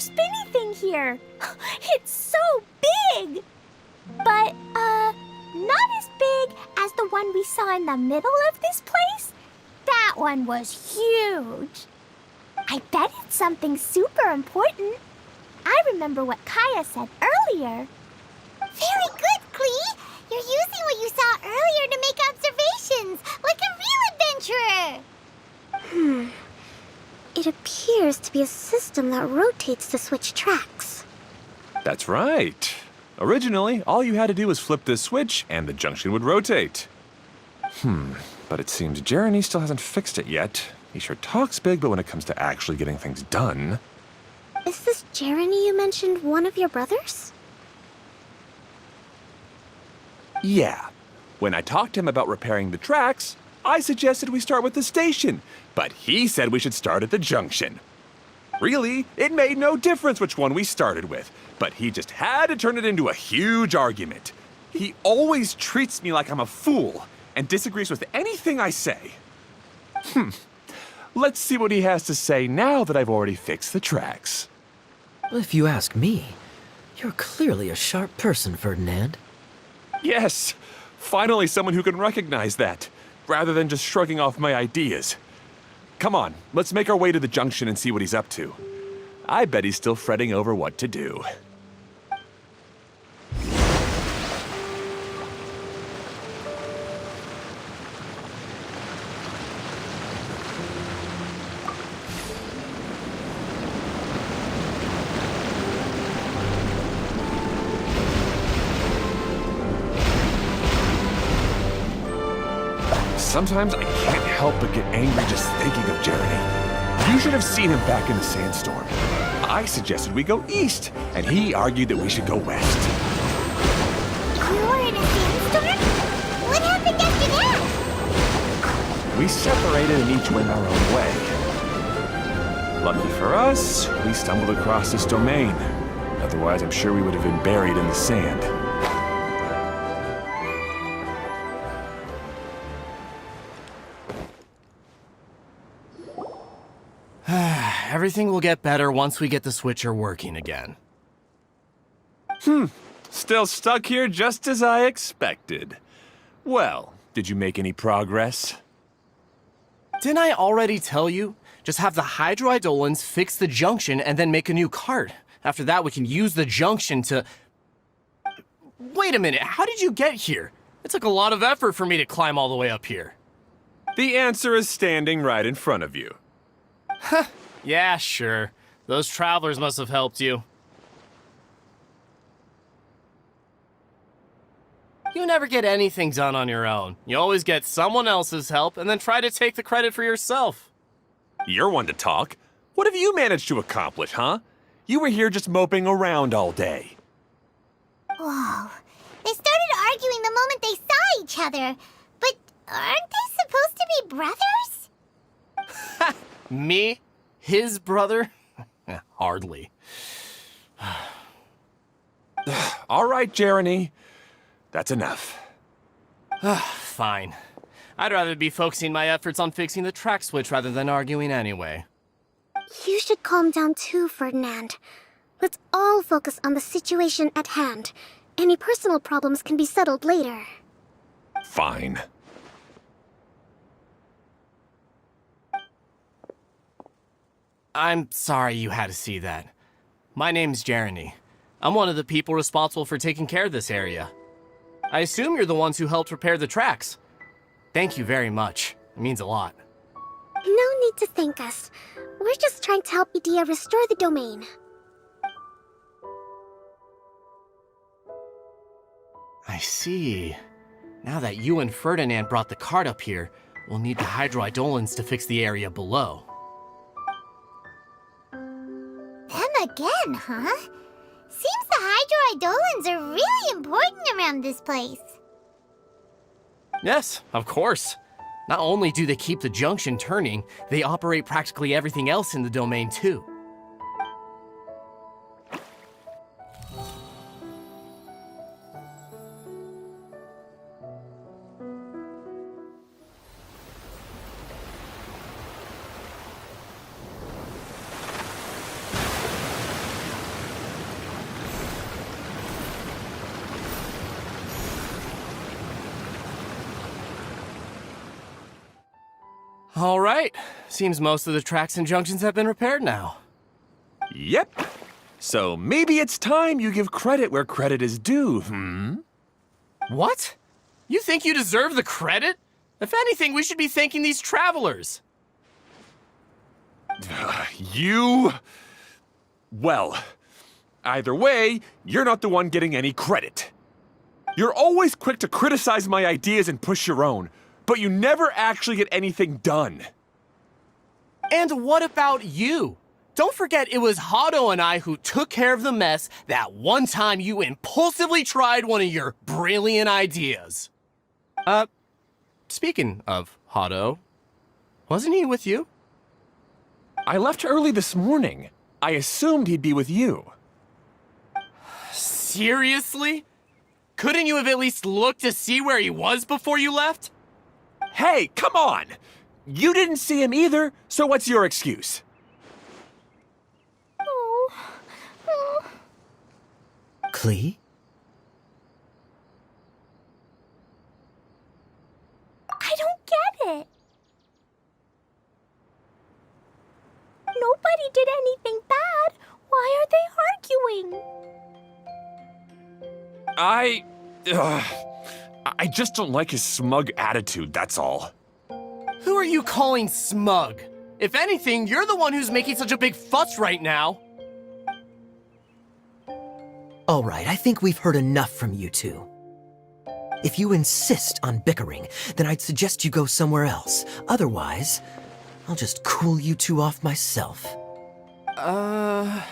spinny thing here. It's so big! But, not as big as the one we saw in the middle of this place. That one was huge. I bet it's something super important. I remember what Kaya said earlier. Very good, Klee! You're using what you saw earlier to make observations, like a real adventurer! It appears to be a system that rotates to switch tracks. That's right. Originally, all you had to do was flip this switch and the junction would rotate. But it seems Jeremy still hasn't fixed it yet. He sure talks big, but when it comes to actually getting things done... Is this Jeremy you mentioned one of your brothers? Yeah. When I talked to him about repairing the tracks, I suggested we start with the station, but he said we should start at the junction. Really, it made no difference which one we started with, but he just had to turn it into a huge argument. He always treats me like I'm a fool and disagrees with anything I say. Let's see what he has to say now that I've already fixed the tracks. If you ask me, you're clearly a sharp person, Ferdinand. Yes, finally someone who can recognize that, rather than just shrugging off my ideas. Come on, let's make our way to the junction and see what he's up to. I bet he's still fretting over what to do. Sometimes I can't help but get angry just thinking of Jeremy. You should have seen him back in the sandstorm. I suggested we go east, and he argued that we should go west. You were in a sandstorm? What happened after that? We separated and each went our own way. Lucky for us, we stumbled across this domain. Otherwise, I'm sure we would have been buried in the sand. Everything will get better once we get the switcher working again. Still stuck here just as I expected. Well, did you make any progress? Didn't I already tell you? Just have the hydroidolins fix the junction and then make a new cart. After that, we can use the junction to... Wait a minute, how did you get here? It took a lot of effort for me to climb all the way up here. The answer is standing right in front of you. Yeah, sure. Those travelers must have helped you. You never get anything done on your own. You always get someone else's help and then try to take the credit for yourself. You're one to talk. What have you managed to accomplish, huh? You were here just moping around all day. Whoa. They started arguing the moment they saw each other. But aren't they supposed to be brothers? Me? His brother? Hardly. All right, Jeremy. That's enough. Fine. I'd rather be focusing my efforts on fixing the track switch rather than arguing anyway. You should calm down too, Ferdinand. Let's all focus on the situation at hand. Any personal problems can be settled later. Fine. I'm sorry you had to see that. My name's Jeremy. I'm one of the people responsible for taking care of this area. I assume you're the ones who helped repair the tracks. Thank you very much. It means a lot. No need to thank us. We're just trying to help Edea restore the domain. I see. Now that you and Ferdinand brought the cart up here, we'll need the hydroidolins to fix the area below. Them again, huh? Seems the hydroidolins are really important around this place. Yes, of course. Not only do they keep the junction turning, they operate practically everything else in the domain too. All right. Seems most of the tracks and junctions have been repaired now. Yep. So maybe it's time you give credit where credit is due, What? You think you deserve the credit? If anything, we should be thanking these travelers. You... Well, either way, you're not the one getting any credit. You're always quick to criticize my ideas and push your own, but you never actually get anything done. And what about you? Don't forget it was Hado and I who took care of the mess that one time you impulsively tried one of your brilliant ideas. Speaking of Hado, wasn't he with you? I left early this morning. I assumed he'd be with you. Seriously? Couldn't you have at least looked to see where he was before you left? Hey, come on! You didn't see him either, so what's your excuse? Klee? I don't get it. Nobody did anything bad. Why are they arguing? I just don't like his smug attitude, that's all. Who are you calling smug? If anything, you're the one who's making such a big fuss right now. All right, I think we've heard enough from you two. If you insist on bickering, then I'd suggest you go somewhere else. Otherwise, I'll just cool you two off myself. Fine.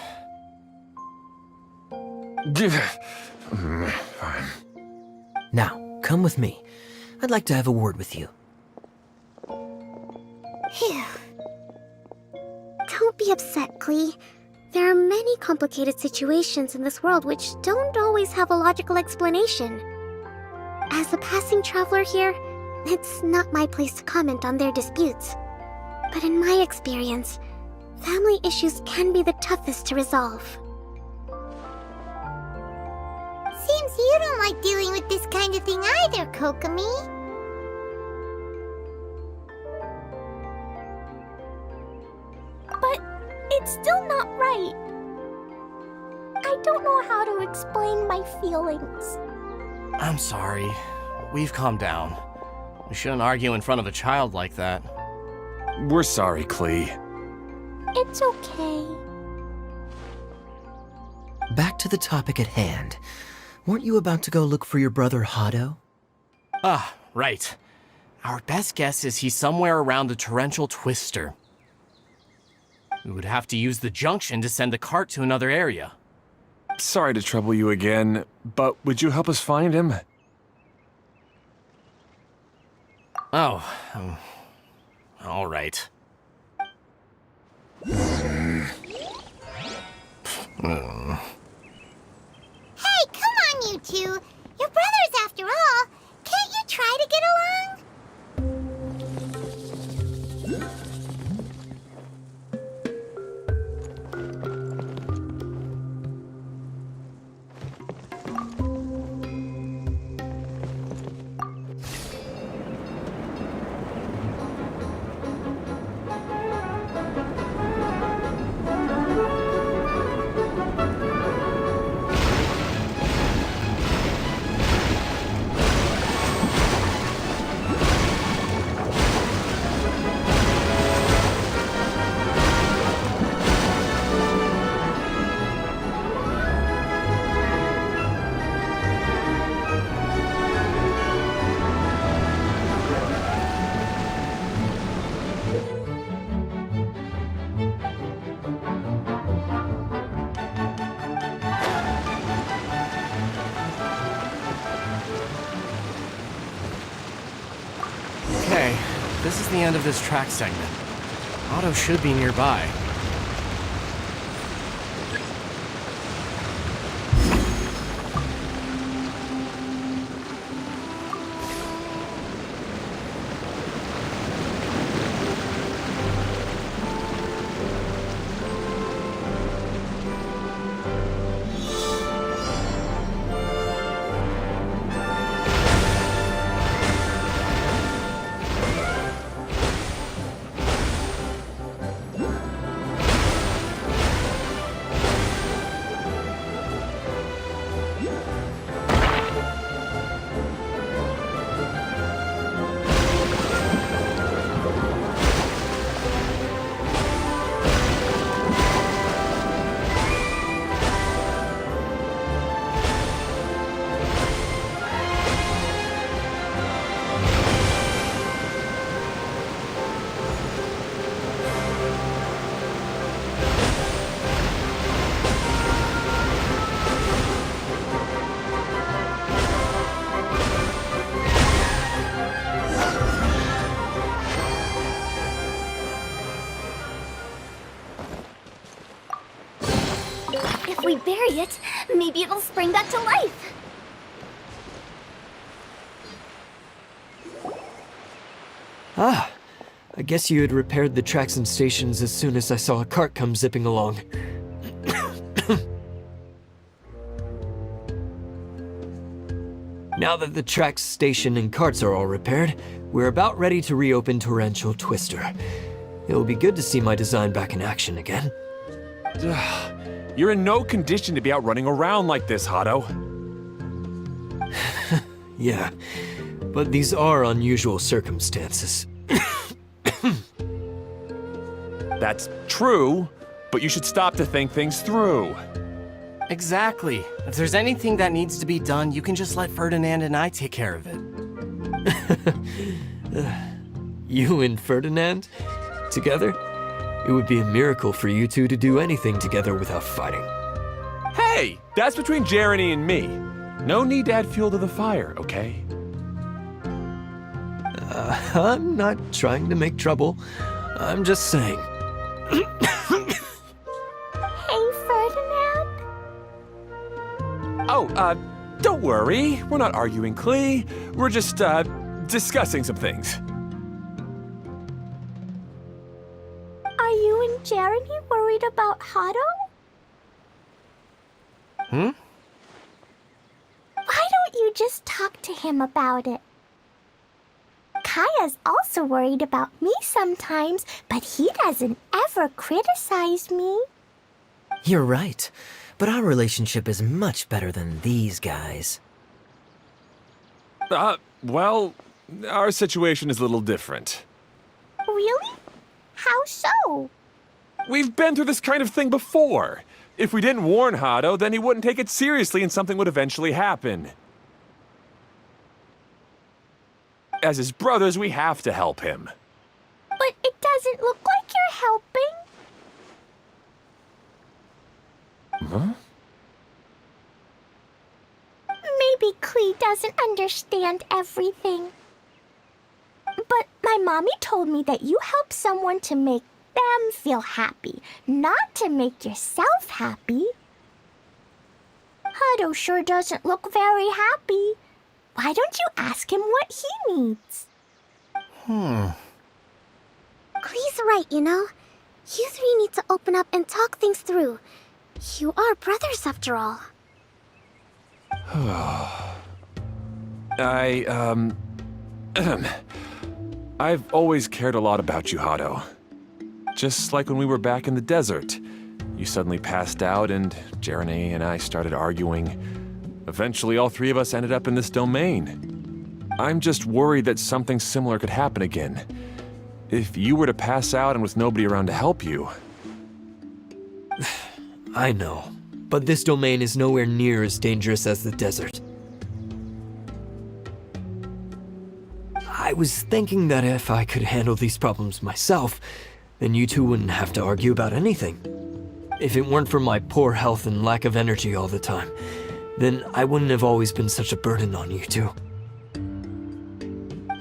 Now, come with me. I'd like to have a word with you. Phew. Don't be upset, Klee. There are many complicated situations in this world which don't always have a logical explanation. As a passing traveler here, it's not my place to comment on their disputes. But in my experience, family issues can be the toughest to resolve. Seems you don't like dealing with this kind of thing either, Kokomi. But it's still not right. I don't know how to explain my feelings. I'm sorry. We've calmed down. We shouldn't argue in front of a child like that. We're sorry, Klee. It's okay. Back to the topic at hand. Weren't you about to go look for your brother Hado? Ah, right. Our best guess is he's somewhere around the torrential twister. We would have to use the junction to send the cart to another area. Sorry to trouble you again, but would you help us find him? Oh, all right. Hey, come on, you two. You're brothers after all. Can't you try to get along? Okay, this is the end of this track segment. Otto should be nearby. we bury it, maybe it'll spring back to life. Ah, I guess you had repaired the tracks and stations as soon as I saw a cart come zipping along. Now that the tracks, station, and carts are all repaired, we're about ready to reopen Torrential Twister. It'll be good to see my design back in action again. You're in no condition to be out running around like this, Hado. Yeah, but these are unusual circumstances. That's true, but you should stop to think things through. Exactly. If there's anything that needs to be done, you can just let Ferdinand and I take care of it. You and Ferdinand? Together? It would be a miracle for you two to do anything together without fighting. Hey, that's between Jeremy and me. No need to add fuel to the fire, okay? I'm not trying to make trouble. I'm just saying. Hey, Ferdinand. Oh, don't worry. We're not arguing, Klee. We're just, discussing some things. Are you and Jeremy worried about Hado? Hmm? Why don't you just talk to him about it? Kaya's also worried about me sometimes, but he doesn't ever criticize me. You're right, but our relationship is much better than these guys. Well, our situation is a little different. Really? How so? We've been through this kind of thing before. If we didn't warn Hado, then he wouldn't take it seriously and something would eventually happen. As his brothers, we have to help him. But it doesn't look like you're helping. Huh? Maybe Klee doesn't understand everything. But my mommy told me that you help someone to make them feel happy, not to make yourself happy. Hado sure doesn't look very happy. Why don't you ask him what he needs? Klee's right, you know. You three need to open up and talk things through. You are brothers after all. I've always cared a lot about you, Hado. Just like when we were back in the desert. You suddenly passed out and Jeremy and I started arguing. Eventually, all three of us ended up in this domain. I'm just worried that something similar could happen again. If you were to pass out and with nobody around to help you. I know, but this domain is nowhere near as dangerous as the desert. I was thinking that if I could handle these problems myself, then you two wouldn't have to argue about anything. If it weren't for my poor health and lack of energy all the time, then I wouldn't have always been such a burden on you two.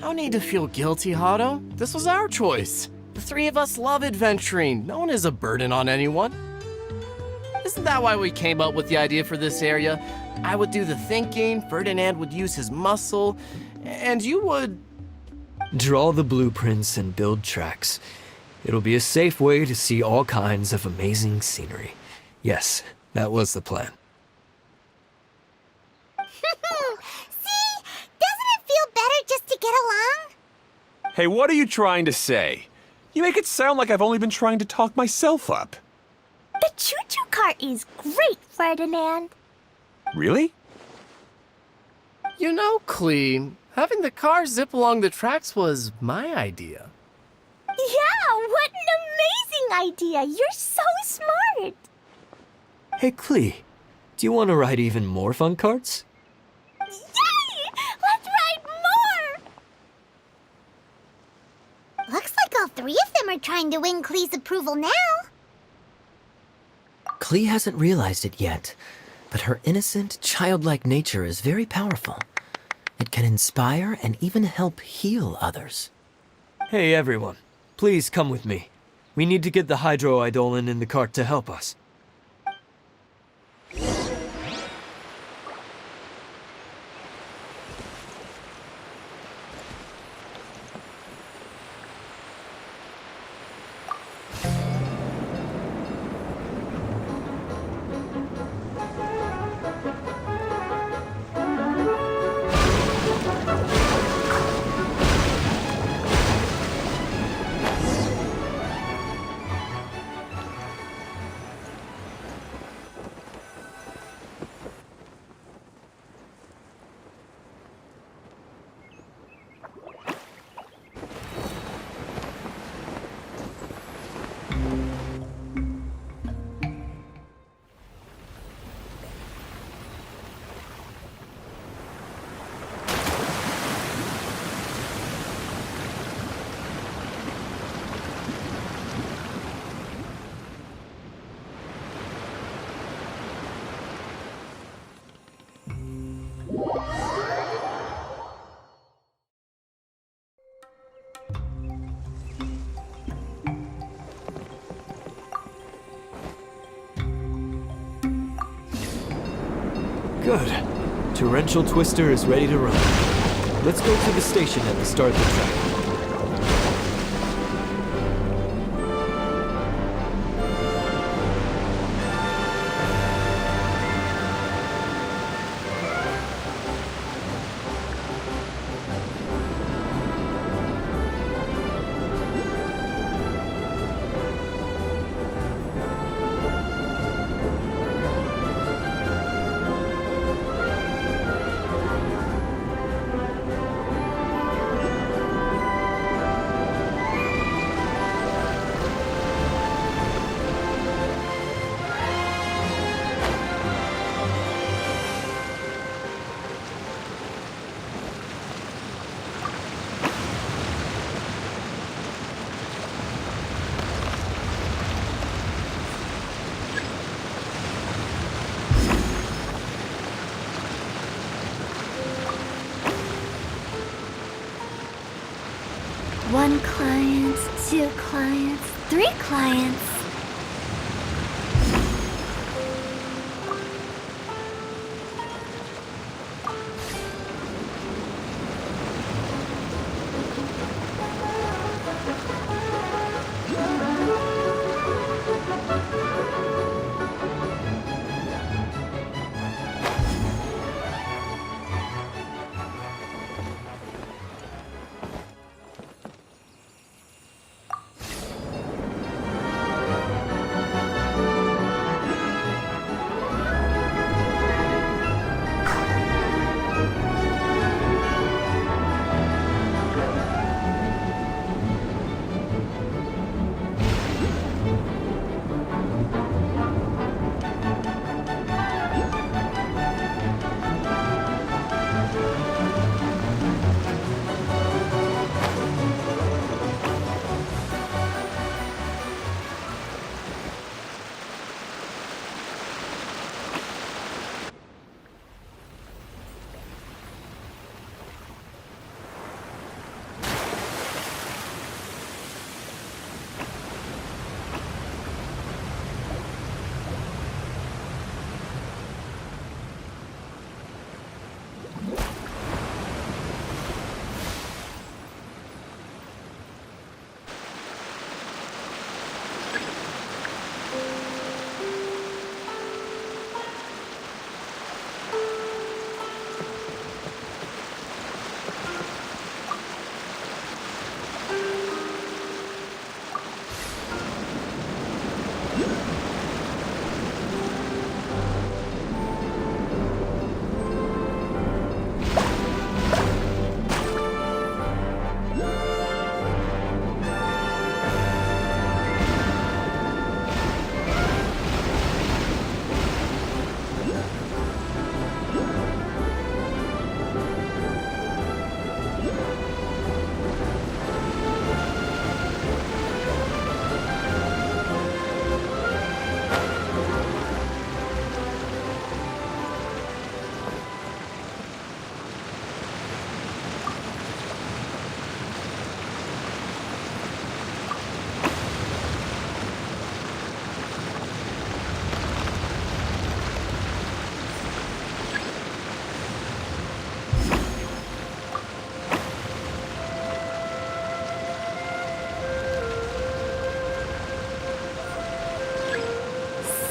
No need to feel guilty, Hado. This was our choice. The three of us love adventuring. No one is a burden on anyone. Isn't that why we came up with the idea for this area? I would do the thinking, Ferdinand would use his muscle, and you would... Draw the blueprints and build tracks. It'll be a safe way to see all kinds of amazing scenery. Yes, that was the plan. See? Doesn't it feel better just to get along? Hey, what are you trying to say? You make it sound like I've only been trying to talk myself up. The choo-choo cart is great, Ferdinand. Really? You know, Klee, having the car zip along the tracks was my idea. Yeah, what an amazing idea. You're so smart. Hey, Klee, do you want to ride even more fun carts? Yay! Let's ride more! Looks like all three of them are trying to win Klee's approval now. Klee hasn't realized it yet, but her innocent, childlike nature is very powerful. It can inspire and even help heal others. Hey, everyone. Please come with me. We need to get the hydroidolin in the cart to help us. Good. Torrential Twister is ready to run. Let's go to the station at the start of the track. One client, two clients, three clients.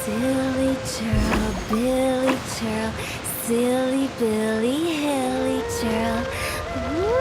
Silly churl, Billy churl, silly Billy, hilly churl. Woo!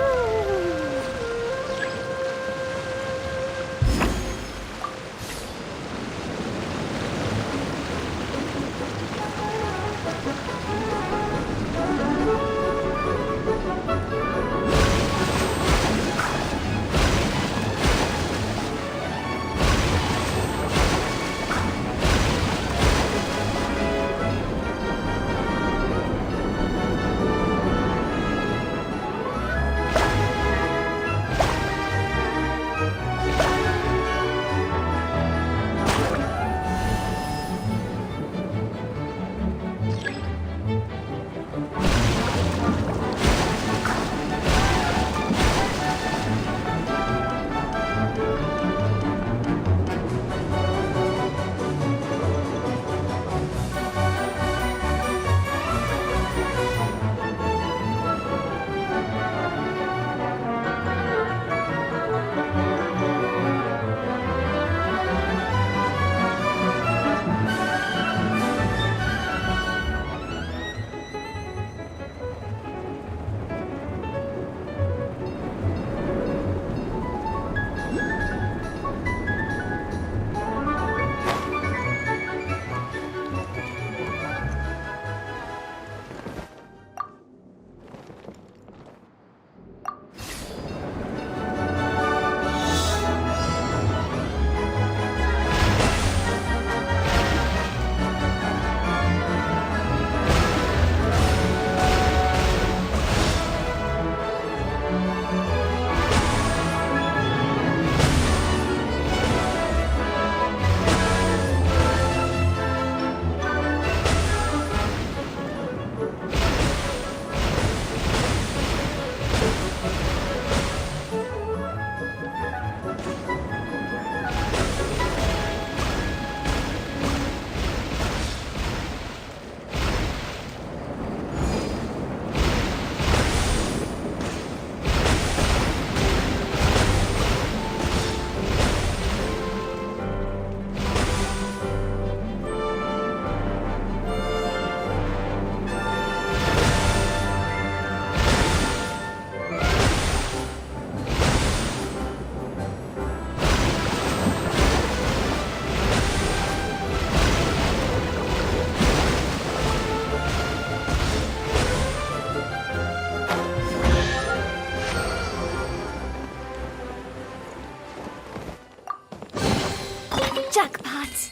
Jackpot!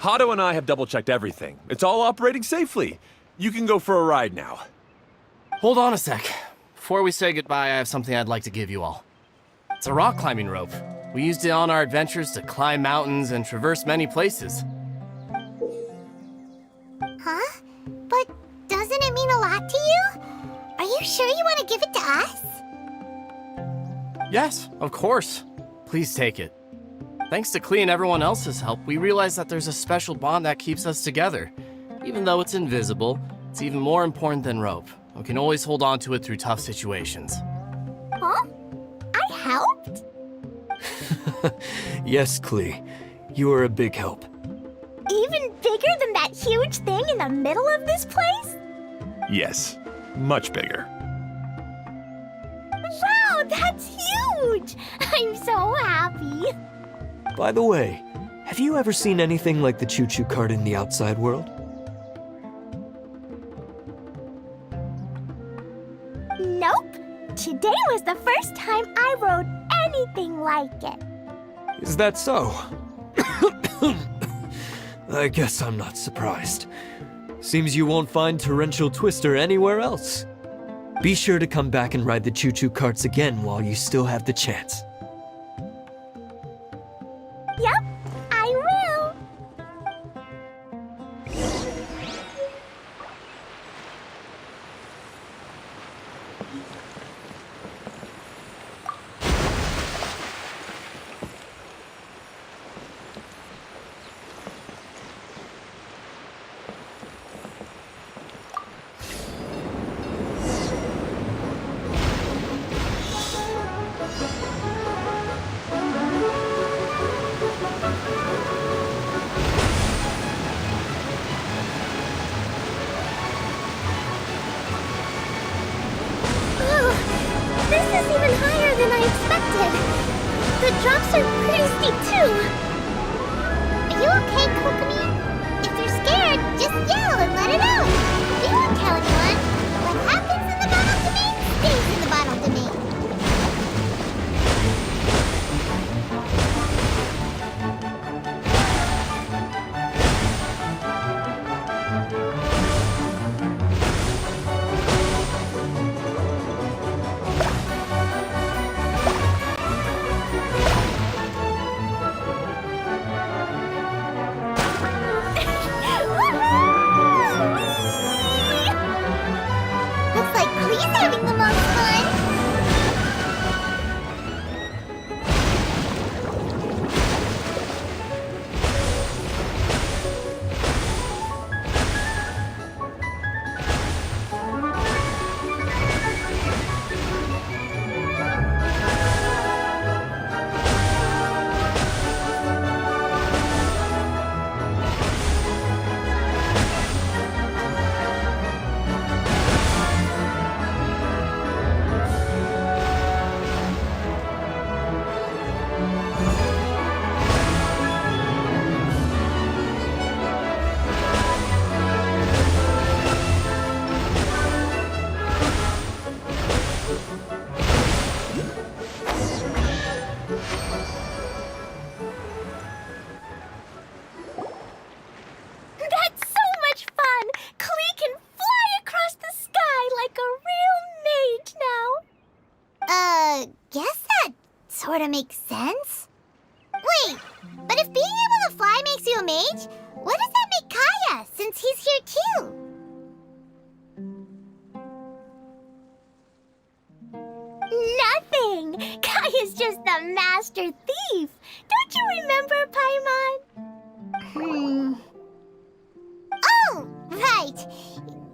Hato and I have double-checked everything. It's all operating safely. You can go for a ride now. Hold on a sec. Before we say goodbye, I have something I'd like to give you all. It's a rock climbing rope. We used it on our adventures to climb mountains and traverse many places. Huh? But doesn't it mean a lot to you? Are you sure you want to give it to us? Yes, of course. Please take it. Thanks to Klee and everyone else's help, we realized that there's a special bond that keeps us together. Even though it's invisible, it's even more important than rope. We can always hold on to it through tough situations. Huh? I helped? Yes, Klee. You are a big help. Even bigger than that huge thing in the middle of this place? Yes, much bigger. Wow, that's huge! I'm so happy. By the way, have you ever seen anything like the choo-choo cart in the outside world? Nope. Today was the first time I rode anything like it. Is that so? I guess I'm not surprised. Seems you won't find Torrential Twister anywhere else. Be sure to come back and ride the choo-choo carts again while you still have the chance. Yep, I will. This is even higher than I expected. The drops are pretty steep too. Are you okay, Kokomi? If you're scared, just yell and let it out. We won't tell anyone. What happens in the bottle domain stays in the bottle domain. Looks like Klee's having the most fun. That's so much fun! Klee can fly across the sky like a real mage now. Guess that sort of makes sense. Wait, but if being able to fly makes you a mage, what does that make Kaya, since he's here too? Nothing! Kaya's just the master thief! Don't you remember, Paimon? Oh, right.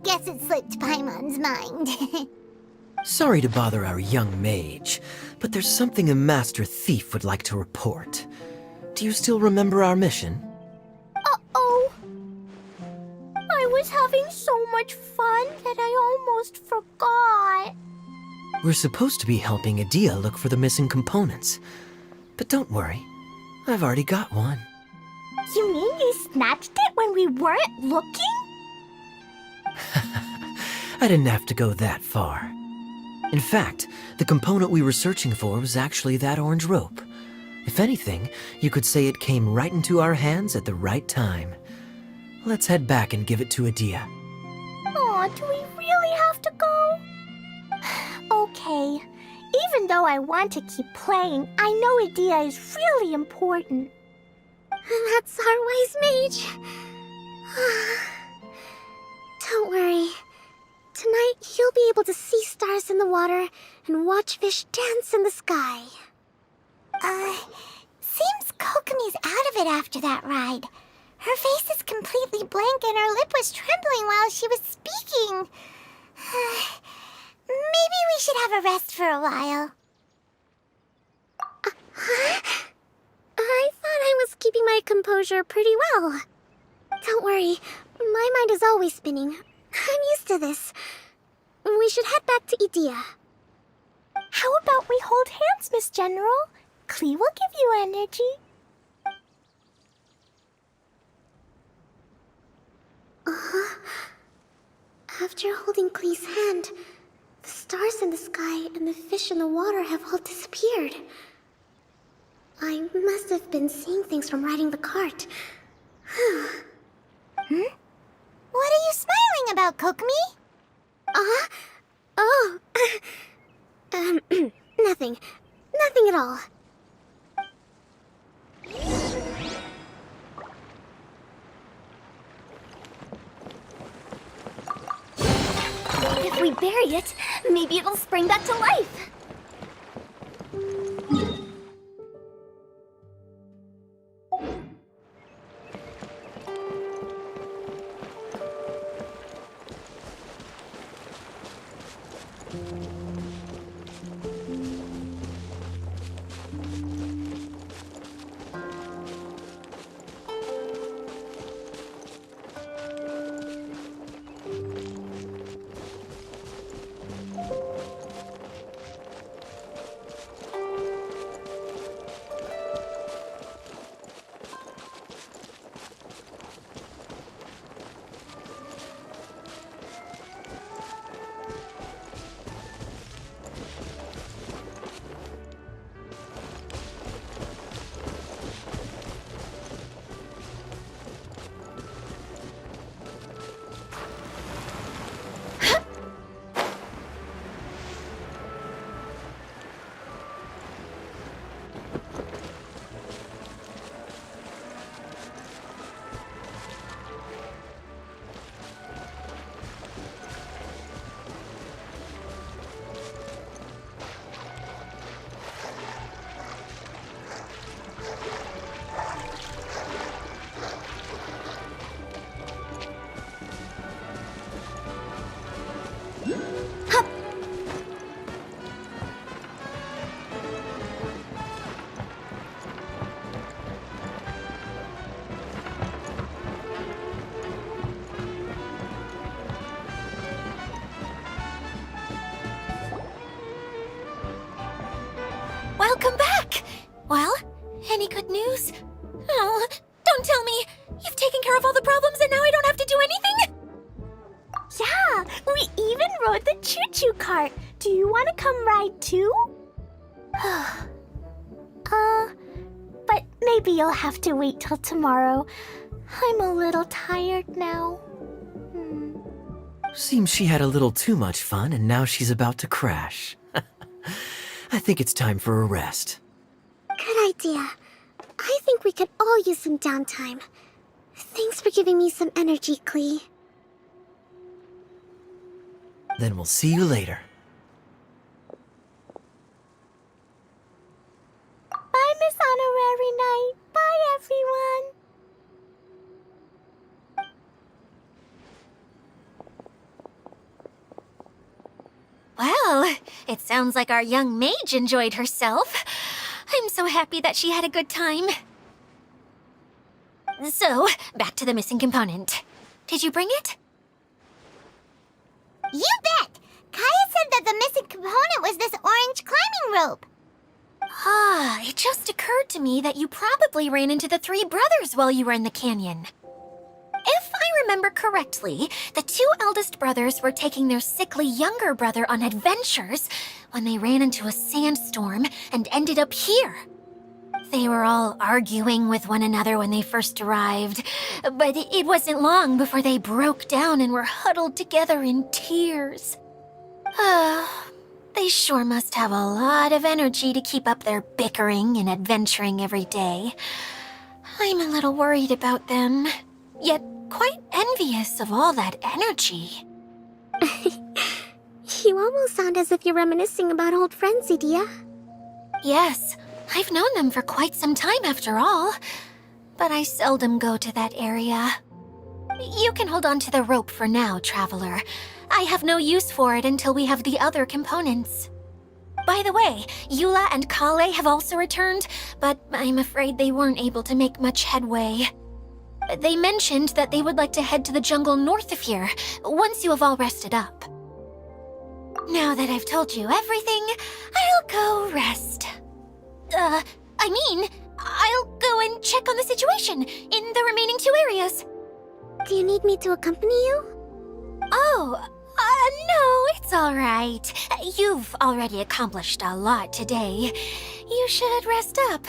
Guess it slipped Paimon's mind. Sorry to bother our young mage, but there's something a master thief would like to report. Do you still remember our mission? Uh-oh. I was having so much fun that I almost forgot. We're supposed to be helping Adia look for the missing components. But don't worry, I've already got one. You mean you snatched it when we weren't looking? I didn't have to go that far. In fact, the component we were searching for was actually that orange rope. If anything, you could say it came right into our hands at the right time. Let's head back and give it to Adia. Aw, do we really have to go? Okay. Even though I want to keep playing, I know Adia is really important. That's our wise mage. Don't worry. Tonight, you'll be able to see stars in the water and watch fish dance in the sky. Seems Kokomi's out of it after that ride. Her face is completely blank and her lip was trembling while she was speaking. Maybe we should have a rest for a while. I thought I was keeping my composure pretty well. Don't worry, my mind is always spinning. I'm used to this. We should head back to Idia. How about we hold hands, Miss General? Klee will give you energy. After holding Klee's hand, the stars in the sky and the fish in the water have all disappeared. I must have been seeing things from riding the cart. What are you smiling about, Kokomi? Oh. Nothing. Nothing at all. If we bury it, maybe it'll spring back to life. Welcome back! Well, any good news? Oh, don't tell me! You've taken care of all the problems and now I don't have to do anything? Yeah, we even rode the choo-choo cart. Do you want to come ride too? But maybe you'll have to wait till tomorrow. I'm a little tired now. Seems she had a little too much fun and now she's about to crash. I think it's time for a rest. Good idea. I think we could all use some downtime. Thanks for giving me some energy, Klee. Then we'll see you later. Bye, Miss Honorary Knight. Bye, everyone. Well, it sounds like our young mage enjoyed herself. I'm so happy that she had a good time. So, back to the missing component. Did you bring it? You bet! Kaya said that the missing component was this orange climbing rope. Ah, it just occurred to me that you probably ran into the three brothers while you were in the canyon. If I remember correctly, the two eldest brothers were taking their sickly younger brother on adventures when they ran into a sandstorm and ended up here. They were all arguing with one another when they first arrived, but it wasn't long before they broke down and were huddled together in tears. They sure must have a lot of energy to keep up their bickering and adventuring every day. I'm a little worried about them, yet quite envious of all that energy. You almost sound as if you're reminiscing about old friends, Idia. Yes, I've known them for quite some time after all, but I seldom go to that area. You can hold on to the rope for now, Traveler. I have no use for it until we have the other components. By the way, Eula and Kale have also returned, but I'm afraid they weren't able to make much headway. They mentioned that they would like to head to the jungle north of here, once you have all rested up. Now that I've told you everything, I'll go rest. I'll go and check on the situation in the remaining 2 areas. Do you need me to accompany you? Oh, no, it's all right. You've already accomplished a lot today. You should rest up.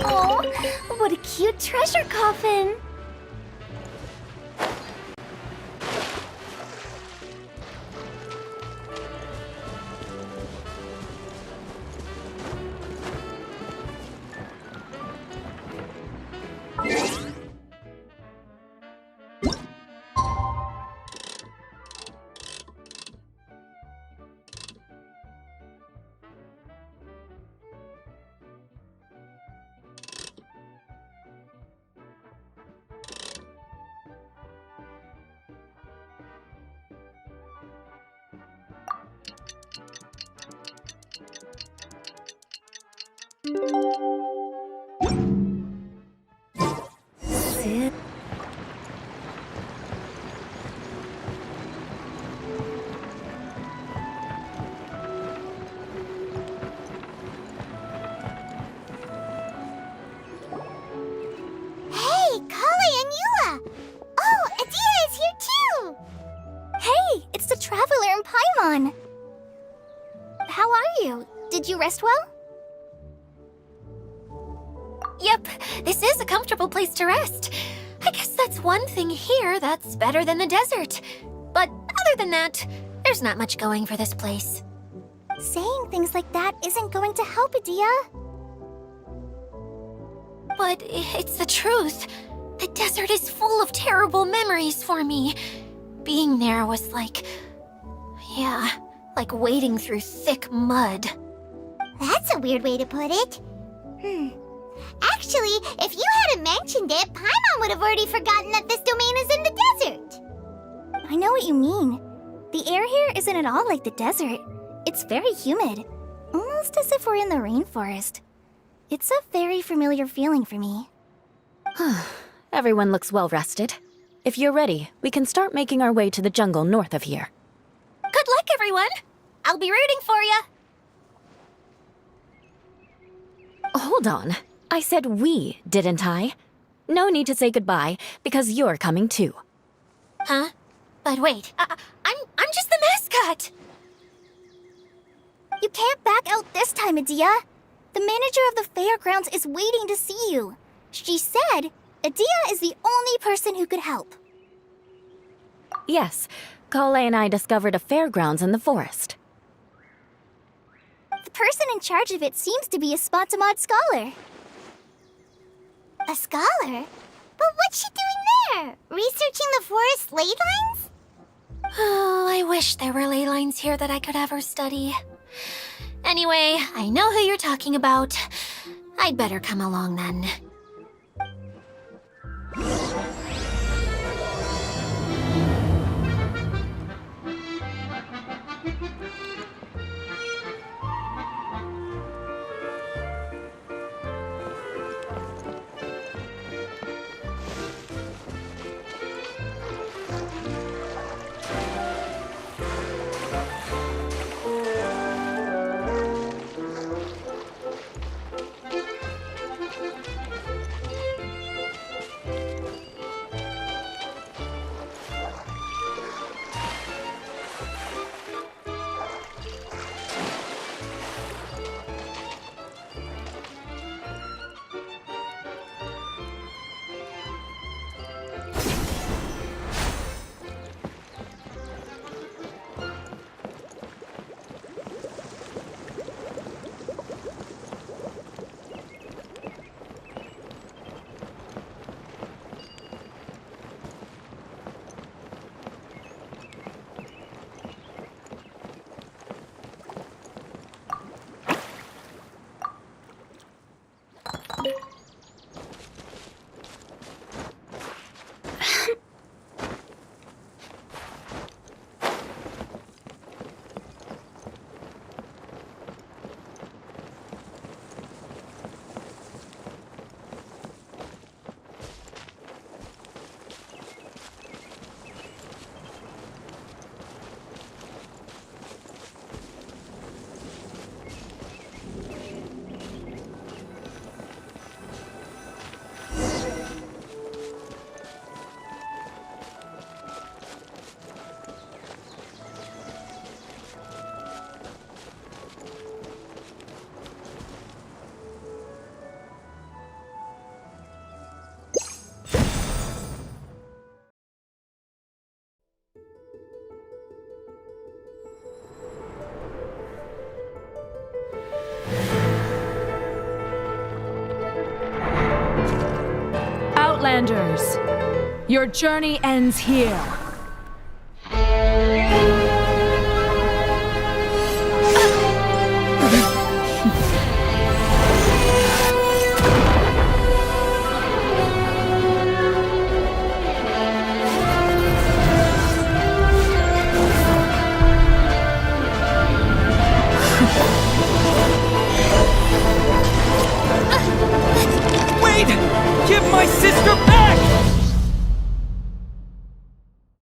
Oh, what a cute treasure coffin! Hey, Kali and Eula! Oh, Adia is here too! Hey, it's the Traveler and Paimon! How are you? Did you rest well? Yep, this is a comfortable place to rest. I guess that's one thing here that's better than the desert. But other than that, there's not much going for this place. Saying things like that isn't going to help, Adia. But it's the truth. The desert is full of terrible memories for me. Being there was like wading through thick mud. That's a weird way to put it. Actually, if you hadn't mentioned it, Paimon would have already forgotten that this domain is in the desert. I know what you mean. The air here isn't at all like the desert. It's very humid, almost as if we're in the rainforest. It's a very familiar feeling for me. Everyone looks well rested. If you're ready, we can start making our way to the jungle north of here. Good luck, everyone! I'll be rooting for you! Hold on. I said we, didn't I? No need to say goodbye, because you're coming too. Huh? But wait, I'm just the mascot! You can't back out this time, Adia. The manager of the fairgrounds is waiting to see you. She said Adia is the only person who could help. Yes, Kale and I discovered a fairgrounds in the forest. The person in charge of it seems to be a Spotamod scholar. A scholar? But what's she doing there? Researching the forest ley lines? Oh, I wish there were ley lines here that I could ever study. Anyway, I know who you're talking about. I'd better come along then. Outlanders, your journey ends here. Wait! Give my sister back!